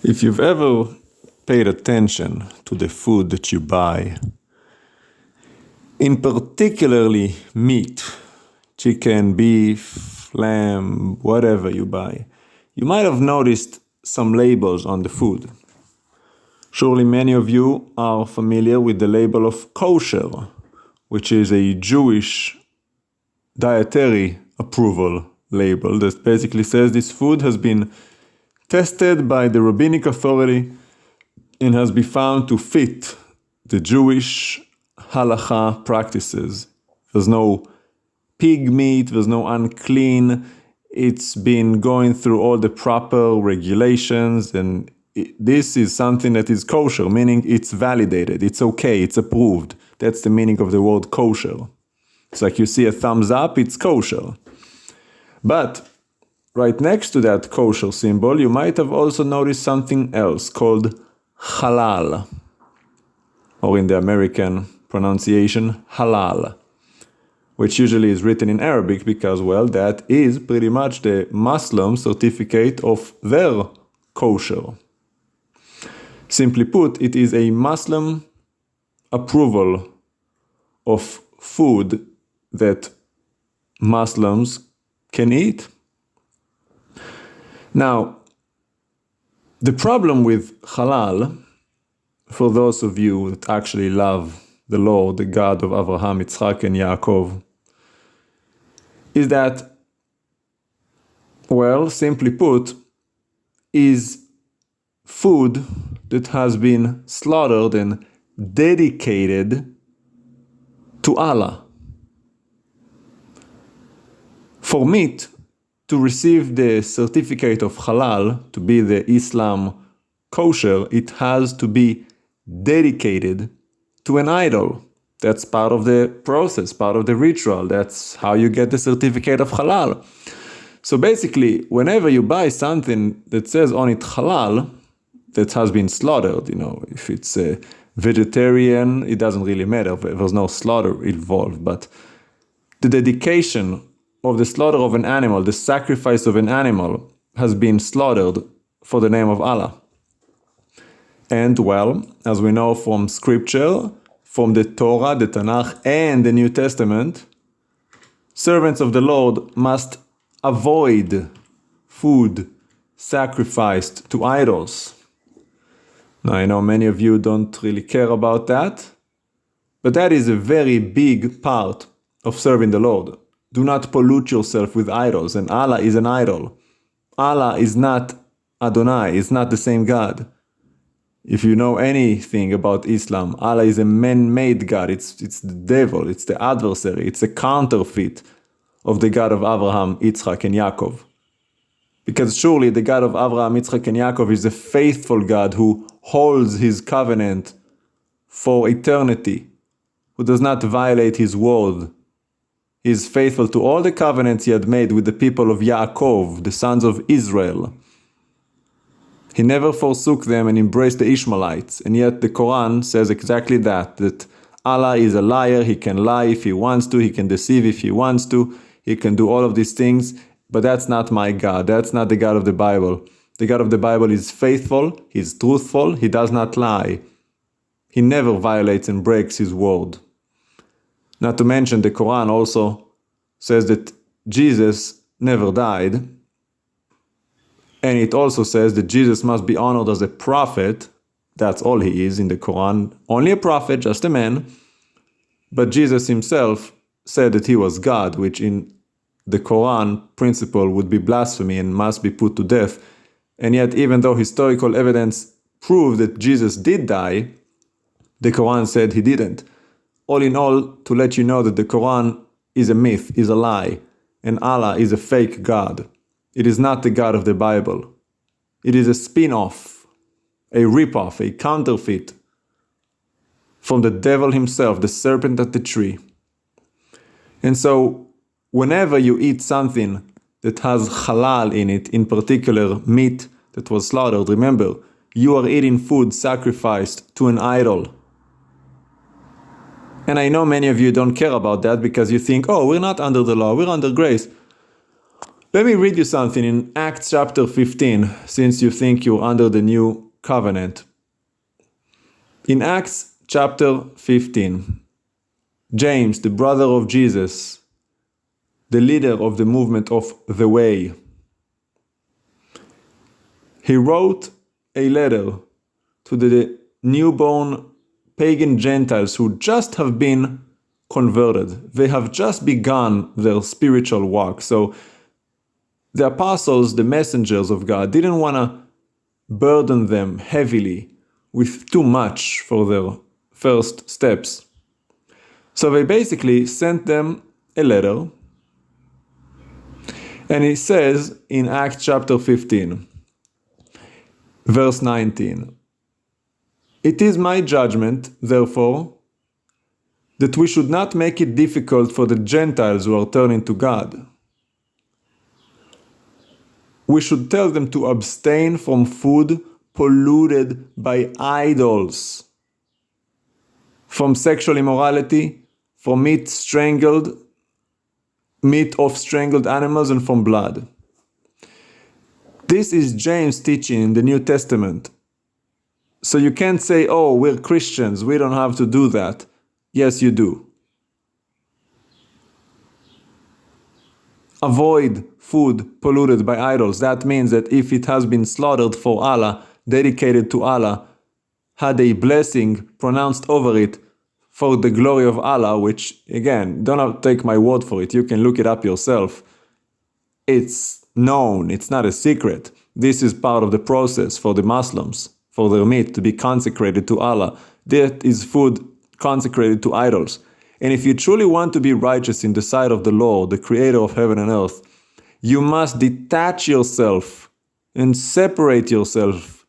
If you've ever paid attention to the food that you buy, in particularly meat, chicken, beef, lamb, whatever you buy, you might have noticed some labels on the food. Surely many of you are familiar with the label of kosher, which is a Jewish dietary approval label that basically says this food has been tested by the rabbinic authority and has been found to fit the Jewish halacha practices. There's no pig meat, there's no unclean. It's been going through all the proper regulations, and this is something that is kosher, meaning it's validated, it's okay, it's approved. That's the meaning of the word kosher. It's like you see a thumbs up, it's kosher. But right next to that kosher symbol, you might have also noticed something else called halal, or in the American pronunciation, halal, which usually is written in Arabic because, well, that is pretty much the Muslim certificate of their kosher. Simply put, it is a Muslim approval of food that Muslims can eat. Now, the problem with halal, for those of you that actually love the Lord, the God of Abraham, Yitzchak, and Yaakov, is that, well, simply put, is food that has been slaughtered and dedicated to Allah. For meat to receive the certificate of halal, to be the Islam kosher, it has to be dedicated to an idol. That's part of the process, part of the ritual. That's how you get the certificate of halal. So basically, whenever you buy something that says on it halal, that has been slaughtered, if it's a vegetarian, it doesn't really matter. There's no slaughter involved. But the dedication of the slaughter of an animal, the sacrifice of an animal, has been slaughtered for the name of Allah. And well, as we know from scripture, from the Torah, the Tanakh, and the New Testament, servants of the Lord must avoid food sacrificed to idols. Now, I know many of you don't really care about that, but that is a very big part of serving the Lord. Do not pollute yourself with idols, and Allah is an idol. Allah is not ADONAI, is not the same God. If you know anything about Islam, Allah is a man-made God. It's the devil, it's the adversary, it's a counterfeit of the God of Abraham, Yitzchak, and Yaakov. Because surely the God of Abraham, Yitzchak, and Yaakov is a faithful God who holds his covenant for eternity, who does not violate his word. He is faithful to all the covenants he had made with the people of Yaakov, the sons of Israel. He never forsook them and embraced the Ishmaelites. And yet the Quran says exactly that Allah is a liar. He can lie if he wants to. He can deceive if he wants to. He can do all of these things. But that's not my God. That's not the God of the Bible. The God of the Bible is faithful. He's truthful. He does not lie. He never violates and breaks his word. Not to mention, the Quran also says that Jesus never died. And it also says that Jesus must be honored as a prophet. That's all he is in the Quran. Only a prophet, just a man. But Jesus himself said that he was God, which in the Quran principle would be blasphemy and must be put to death. And yet, even though historical evidence proved that Jesus did die, the Quran said he didn't. All in all, to let you know that the Quran is a myth, is a lie, and Allah is a fake God. It is not the God of the Bible. It is a spin-off, a rip-off, a counterfeit from the devil himself, the serpent at the tree. And so, whenever you eat something that has halal in it, in particular meat that was slaughtered, remember, you are eating food sacrificed to an idol. And I know many of you don't care about that because you think, oh, we're not under the law, we're under grace. Let me read you something in Acts chapter 15, since you think you're under the new covenant. In Acts chapter 15, James, the brother of Jesus, the leader of the movement of the Way, he wrote a letter to the newborn pagan Gentiles who just have been converted. They have just begun their spiritual walk. So the apostles, the messengers of God, didn't want to burden them heavily with too much for their first steps. So they basically sent them a letter, and it says in Acts chapter 15, verse 19, "It is my judgment, therefore, that we should not make it difficult for the Gentiles who are turning to God. We should tell them to abstain from food polluted by idols, from sexual immorality, from meat of strangled animals, and from blood." This is James teaching in the New Testament. So you can't say, oh, we're Christians, we don't have to do that. Yes, you do. Avoid food polluted by idols. That means that if it has been slaughtered for Allah, dedicated to Allah, had a blessing pronounced over it for the glory of Allah, which, again, don't take my word for it, you can look it up yourself. It's known, it's not a secret. This is part of the process for the Muslims, for their meat to be consecrated to Allah. That is food consecrated to idols. And if you truly want to be righteous in the sight of the Lord, the creator of heaven and earth, you must detach yourself and separate yourself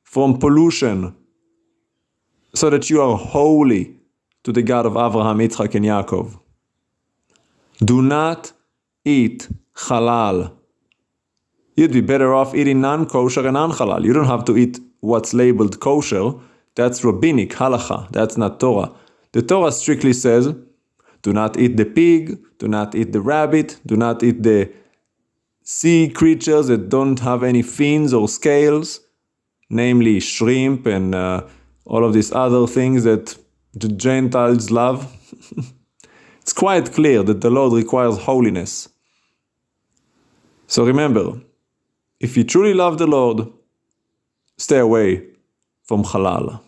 from pollution so that you are holy to the God of Abraham, Yitzchak, and Yaakov. Do not eat halal. You'd be better off eating non-kosher and non-halal. You don't have to eat what's labeled kosher. That's rabbinic, halacha. That's not Torah. The Torah strictly says, do not eat the pig, do not eat the rabbit, do not eat the sea creatures that don't have any fins or scales, namely shrimp and all of these other things that the Gentiles love. It's quite clear that the Lord requires holiness. So remember, if you truly love the Lord, stay away from halal.